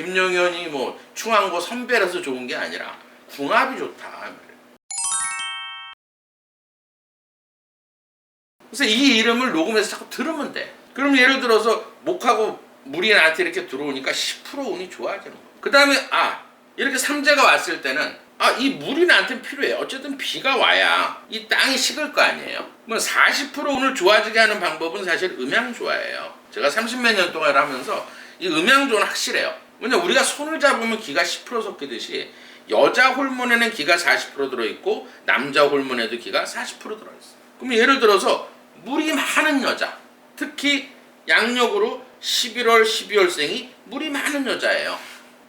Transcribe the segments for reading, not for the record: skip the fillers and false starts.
김용현이 뭐 충암고 선배라서 좋은 게 아니라 궁합이 좋다. 그래서 이 이름을 녹음해서 자꾸 들으면 돼. 그럼 예를 들어서 목하고 물이 나한테 이렇게 들어오니까 10% 운이 좋아지는 거야. 그 다음에 이렇게 삼재가 왔을 때는 이 물이 나한테 필요해. 어쨌든 비가 와야 이 땅이 식을 거 아니에요. 뭐 40% 운을 좋아지게 하는 방법은 사실 음양조화예요. 제가 30몇 년 동안 하면서 이 음양조화는 확실해요. 왜냐 우리가 손을 잡으면 기가 10% 섞이듯이 여자 호르몬에는 기가 40% 들어있고 남자 호르몬에도 기가 40% 들어있어. 그럼 예를 들어서 물이 많은 여자, 특히 양력으로 11월, 12월생이 물이 많은 여자예요.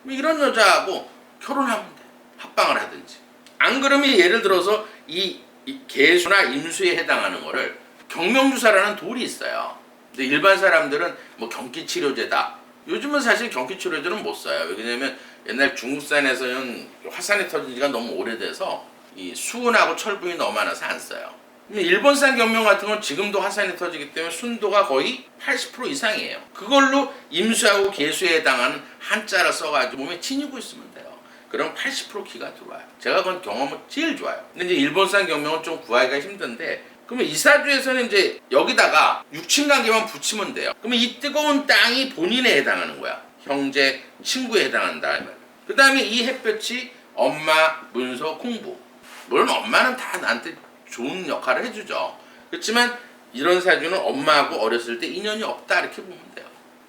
이런 여자하고 결혼하면 돼. 합방을 하든지. 안 그러면 예를 들어서 이 개수나 임수에 해당하는 거를 경명주사라는 돌이 있어요. 근데 일반 사람들은 뭐 경기치료제다. 요즘은 사실 경기치료제는 못 써요. 왜냐면 옛날 중국산에서는 화산이 터진 지가 너무 오래돼서 이 수은하고 철분이 너무 많아서 안 써요. 일본산 경명 같은 건 지금도 화산이 터지기 때문에 순도가 거의 80% 이상이에요. 그걸로 임수하고 개수에 해당하는 한자를 써가지고 몸에 지니고 있으면 돼요. 그럼 80% 기가 들어와요. 제가 그건 경험은 제일 좋아요. 근데 이제 일본산 경명은 좀 구하기가 힘든데, 그러면 이사주에서는 이제 여기다가 육친관계만 붙이면 돼요. 그러면 이 뜨거운 땅이 본인에 해당하는 거야. 형제, 친구에 해당한다. 그 다음에 이 햇볕이 엄마, 문서, 공부. 물론 엄마는 다 나한테 좋은 역할을 해주죠. 그렇지만 이런 사주는 엄마하고 어렸을 때 인연이 없다 이렇게 보면 돼요.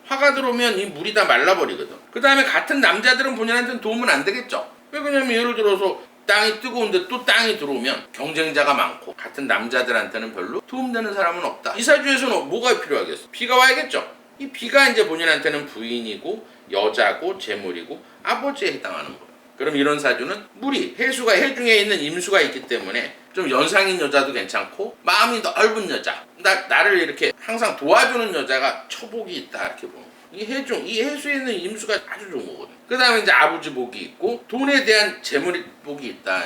화가 들어오면 이 물이 다 말라버리거든. 그 다음에 같은 남자들은 본인한테는 도움은 안 되겠죠. 왜냐면 예를 들어서 땅이 뜨거운데 또 땅이 들어오면 경쟁자가 많고 같은 남자들한테는 별로 도움되는 사람은 없다. 이 사주에서는 뭐가 필요하겠어? 비가 와야겠죠. 이 비가 이제 본인한테는 부인이고 여자고 재물이고 아버지에 해당하는 거예요. 그럼 이런 사주는 물이 해수가 해중에 있는 임수가 있기 때문에 좀 연상인 여자도 괜찮고 마음이 넓은 여자, 나를 이렇게 항상 도와주는 여자가 처복이 있다 이렇게 보는 거예요. 이 해중, 이 해수에 있는 임수가 아주 좋은 거거든. 그 다음에 이제 아버지 복이 있고 돈에 대한 재물이 복이 있다.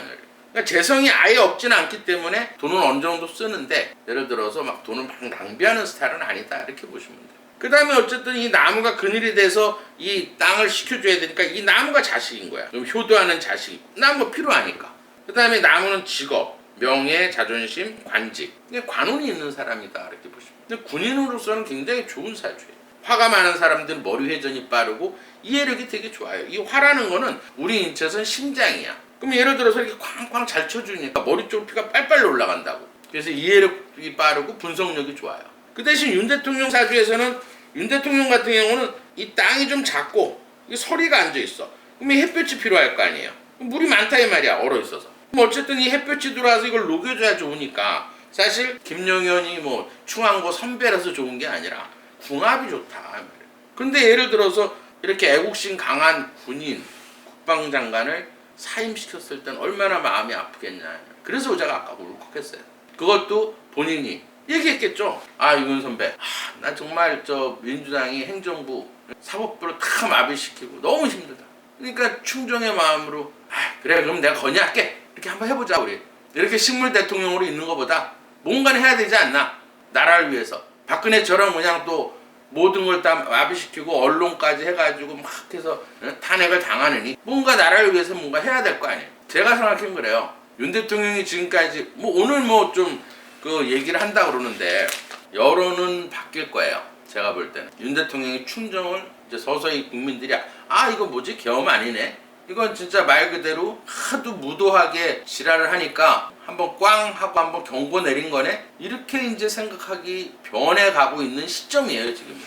그러니까 재성이 아예 없지는 않기 때문에 돈은 어느 정도 쓰는데 예를 들어서 막 돈을 막 낭비하는 스타일은 아니다 이렇게 보시면 돼요. 그 다음에 어쨌든 이 나무가 그늘이 돼서 이 땅을 식혀줘야 되니까 이 나무가 자식인 거야. 좀 효도하는 자식. 나무가 필요하니까. 그 다음에 나무는 직업, 명예, 자존심, 관직. 관운이 있는 사람이다 이렇게 보시면. 근데 군인으로서는 굉장히 좋은 사주예요. 화가 많은 사람들은 머리 회전이 빠르고 이해력이 되게 좋아요. 이 화라는 거는 우리 인체에서는 심장이야. 그럼 예를 들어서 이렇게 쾅쾅 잘 쳐주니까 머리 쪽 피가 빨빨 올라간다고. 그래서 이해력이 빠르고 분석력이 좋아요. 그 대신 윤 대통령 사주에서는 윤 대통령 같은 경우는 이 땅이 좀 작고 서리가 앉아있어. 그럼 이 햇볕이 필요할 거 아니에요. 물이 많다 이 말이야. 얼어있어서. 그럼 어쨌든 이 햇볕이 들어와서 이걸 녹여줘야 좋으니까 사실 김용현이 뭐 충암고 선배라서 좋은 게 아니라 궁합이 좋다. 근데 예를 들어서 이렇게 애국심 강한 군인, 국방장관을 사임시켰을 땐 얼마나 마음이 아프겠냐. 그래서 의자가 아까 울컥했어요. 그것도 본인이 얘기했겠죠. 윤 선배, 나 정말 민주당이 행정부, 사법부를 다 마비시키고 너무 힘들다. 그러니까 충정의 마음으로 그래 그럼 내가 건의할게. 이렇게 한번 해보자 우리. 이렇게 식물 대통령으로 있는 것보다 뭔가는 해야 되지 않나. 나라를 위해서. 박근혜처럼 그냥 또 모든 걸 다 마비시키고 언론까지 해가지고 막 해서 탄핵을 당하느니 뭔가 나라를 위해서 뭔가 해야 될 거 아니에요. 제가 생각하면 그래요. 윤 대통령이 지금까지 오늘 좀 그 얘기를 한다 그러는데 여론은 바뀔 거예요. 제가 볼 때는 윤 대통령이 충정을 이제 서서히 국민들이 이거 뭐지 계엄 아니네. 이건 진짜 말 그대로 하도 무도하게 지랄을 하니까 한번 꽝 하고 한번 경고 내린 거네. 이렇게 이제 생각하기 변해가고 있는 시점이에요 지금.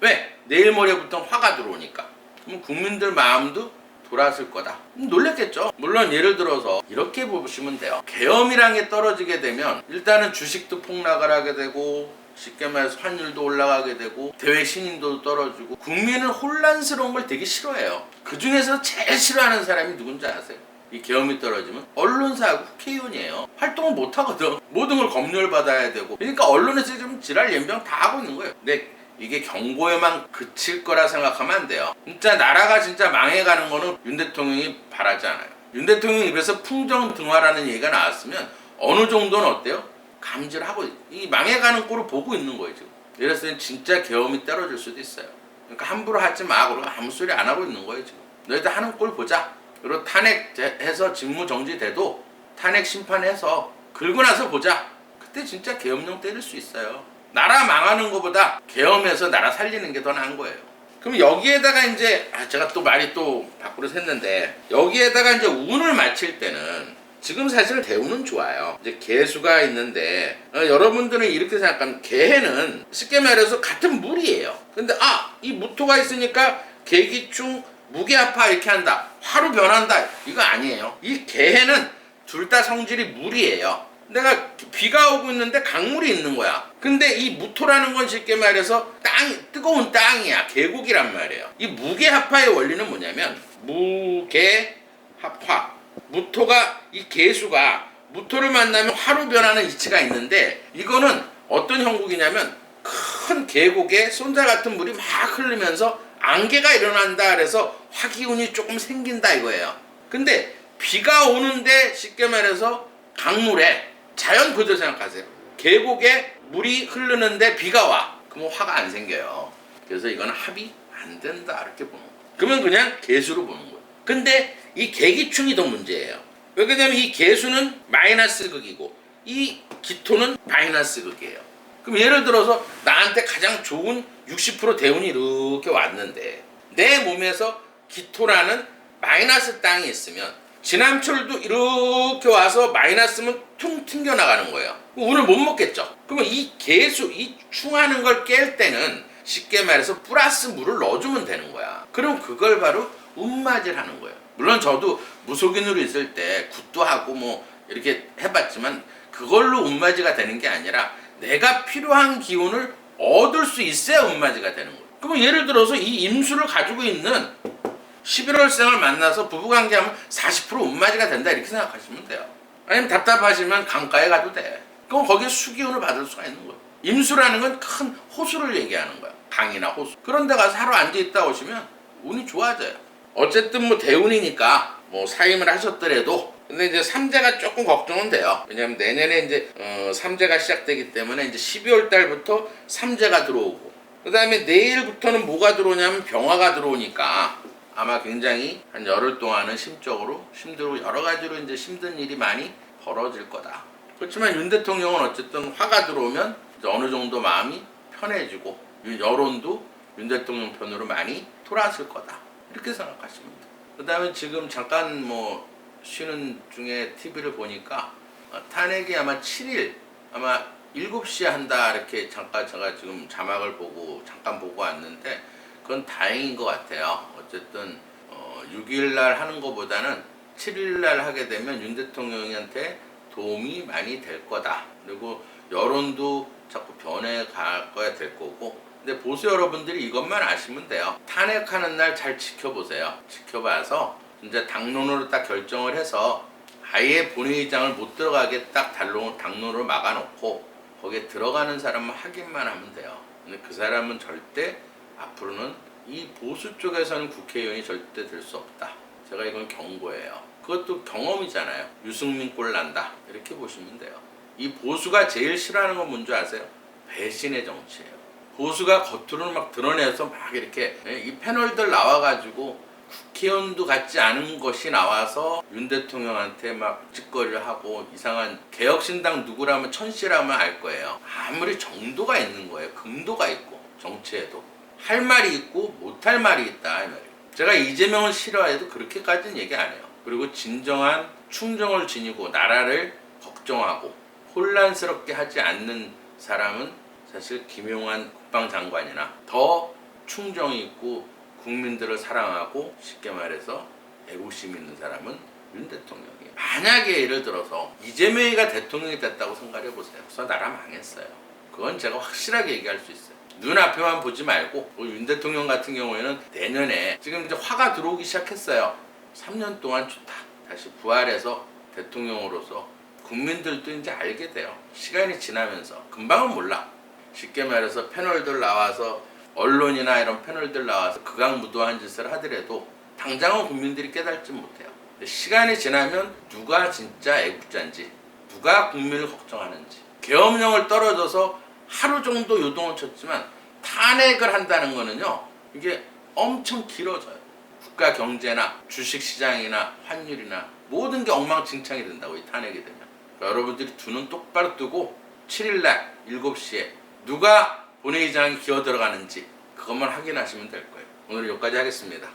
왜? 내일 모레부터 화가 들어오니까. 그럼 국민들 마음도 돌아설 거다. 놀랬겠죠. 물론 예를 들어서 이렇게 보시면 돼요. 계엄이란 게 떨어지게 되면 일단은 주식도 폭락을 하게 되고 쉽게 말해서 환율도 올라가게 되고 대외 신인도 떨어지고 국민은 혼란스러운 걸 되게 싫어해요. 그 중에서 제일 싫어하는 사람이 누군지 아세요? 이 계엄이 떨어지면 언론사하고 국회의원이에요. 활동을 못 하거든. 모든 걸 검열 받아야 되고. 그러니까 언론에서 좀 지랄 연병 다 하고 있는 거예요. 근데 이게 경고에만 그칠 거라 생각하면 안 돼요. 진짜 나라가 진짜 망해가는 거는 윤 대통령이 바라지 않아요. 윤 대통령 입에서 풍정등화라는 얘기가 나왔으면 어느 정도는 어때요? 감지를 하고 이 망해가는 꼴을 보고 있는 거예요 지금. 이랬을 땐 진짜 계엄이 떨어질 수도 있어요. 그러니까 함부로 하지 마. 그러고 아무 소리 안 하고 있는 거예요 지금. 너희들 하는 꼴 보자. 그리고 탄핵해서 직무 정지돼도 탄핵 심판해서 긁고 나서 보자. 그때 진짜 계엄령 때릴 수 있어요. 나라 망하는 것보다 계엄해서 나라 살리는 게 더 나은 거예요. 그럼 여기에다가 이제 제가 또 말이 또 밖으로 샜는데, 여기에다가 이제 운을 맞힐 때는 지금 사실 대운은 좋아요. 이제 개수가 있는데 여러분들은 이렇게 생각하면 개해는 쉽게 말해서 같은 물이에요. 근데 이 무토가 있으니까 개기충 무게아파 이렇게 한다, 화로 변한다, 이거 아니에요. 이 개해는 둘 다 성질이 물이에요. 내가 비가 오고 있는데 강물이 있는 거야. 근데 이 무토라는 건 쉽게 말해서 뜨거운 땅이야. 계곡이란 말이에요. 이 무게합화의 원리는 뭐냐면 무게합화. 무토가, 이 개수가 무토를 만나면 화로 변하는 이치가 있는데, 이거는 어떤 형국이냐면 큰 계곡에 쏜자 같은 물이 막 흐르면서 안개가 일어난다 그래서 화기운이 조금 생긴다 이거예요. 근데 비가 오는데 쉽게 말해서 강물에, 자연 그대로 생각하세요. 계곡에 물이 흐르는데 비가 와. 그러면 화가 안 생겨요. 그래서 이거는 합이 안 된다 이렇게 보는 거예요. 그러면 그냥 개수로 보는 거예요. 근데 이 개기충이 더 문제예요. 왜냐면 이 개수는 마이너스 극이고 이 기토는 마이너스 극이에요. 그럼 예를 들어서 나한테 가장 좋은 60% 대운이 이렇게 왔는데, 내 몸에서 기토라는 마이너스 땅이 있으면 지남철도 이렇게 와서 마이너스면 퉁 튕겨 나가는 거예요. 운을 못 먹겠죠. 그러면 이 개수, 이 충하는 걸 깰 때는 쉽게 말해서 플러스 물을 넣어주면 되는 거야. 그럼 그걸 바로 운맞이를 하는 거예요. 물론 저도 무속인으로 있을 때 굿도 하고 뭐 이렇게 해봤지만 그걸로 운맞이가 되는 게 아니라 내가 필요한 기운을 얻을 수 있어야 운맞이가 되는 거예요. 그럼 예를 들어서 이 임수를 가지고 있는 11월생을 만나서 부부관계하면 40% 운맞이가 된다 이렇게 생각하시면 돼요. 아니면 답답하시면 강가에 가도 돼. 그럼 거기에 수기운을 받을 수가 있는 거예요. 임수라는 건 큰 호수를 얘기하는 거야. 강이나 호수. 그런 데 가서 하루 앉아있다 오시면 운이 좋아져요. 어쨌든 뭐 대운이니까 뭐 사임을 하셨더라도, 근데 이제 삼재가 조금 걱정은 돼요. 왜냐면 내년에 이제 삼재가 시작되기 때문에 이제 12월 달부터 삼재가 들어오고, 그 다음에 내일부터는 뭐가 들어오냐면 병화가 들어오니까 아마 굉장히 한 열흘 동안은 심적으로 힘들고 여러 가지로 이제 힘든 일이 많이 벌어질 거다. 그렇지만 윤 대통령은 어쨌든 화가 들어오면 이제 어느 정도 마음이 편해지고 여론도 윤 대통령 편으로 많이 돌아왔을 거다. 이렇게 생각하시면 돼요. 그 다음에 지금 잠깐 뭐 쉬는 중에 TV를 보니까 탄핵이 아마 7일 아마 7시에 한다 이렇게 잠깐 제가 지금 자막을 보고 잠깐 보고 왔는데, 그건 다행인 것 같아요. 어쨌든 6일 날 하는 것보다는 7일 날 하게 되면 윤 대통령한테 도움이 많이 될 거다. 그리고 여론도 자꾸 변해갈 거야 될 거고. 근데 보수 여러분들이 이것만 아시면 돼요. 탄핵하는 날 잘 지켜보세요. 지켜봐서 이제 당론으로 딱 결정을 해서 아예 본회의장을 못 들어가게 딱 당론으로 막아놓고 거기에 들어가는 사람만 확인만 하면 돼요. 근데 그 사람은 절대 앞으로는 이 보수 쪽에서는 국회의원이 절대 될 수 없다. 제가 이건 경고예요. 그것도 경험이잖아요. 유승민 꼴 난다 이렇게 보시면 돼요. 이 보수가 제일 싫어하는 건 뭔지 아세요? 배신의 정치예요. 보수가 겉으로는 막 드러내서 막 이렇게 이 패널들 나와가지고 국회의원도 같지 않은 것이 나와서 윤 대통령한테 막 찌꺼리를 하고, 이상한 개혁신당 누구라면 천씨라면 알 거예요. 아무리 정도가 있는 거예요. 금도가 있고 정치에도 할 말이 있고 못할 말이 있다 이 말이에요. 제가 이재명을 싫어해도 그렇게까지는 얘기 안 해요. 그리고 진정한 충정을 지니고 나라를 걱정하고 혼란스럽게 하지 않는 사람은 사실 김용환 국방장관이나 더 충정이 있고 국민들을 사랑하고 쉽게 말해서 애국심 있는 사람은 윤 대통령이에요. 만약에 예를 들어서 이재명이가 대통령이 됐다고 생각해 보세요. 그래서 나라 망했어요. 그건 제가 확실하게 얘기할 수 있어요. 눈앞에만 보지 말고, 윤 대통령 같은 경우에는 내년에 지금 이제 화가 들어오기 시작했어요. 3년 동안 좋다. 다시 부활해서 대통령으로서 국민들도 이제 알게 돼요. 시간이 지나면서. 금방은 몰라. 쉽게 말해서 패널들 나와서, 언론이나 이런 패널들 나와서 극악무도한 짓을 하더라도 당장은 국민들이 깨닫지 못해요. 시간이 지나면 누가 진짜 애국자인지, 누가 국민을 걱정하는지. 계엄령을 떨어져서 하루 정도 요동을 쳤지만 탄핵을 한다는 거는요, 이게 엄청 길어져요. 국가 경제나 주식 시장이나 환율이나 모든 게 엉망진창이 된다고, 이 탄핵이 되면. 그러니까 여러분들이 두 눈 똑바로 뜨고 7일날 7시에 누가 본회의장에 기어 들어가는지 그것만 확인하시면 될 거예요. 오늘 여기까지 하겠습니다.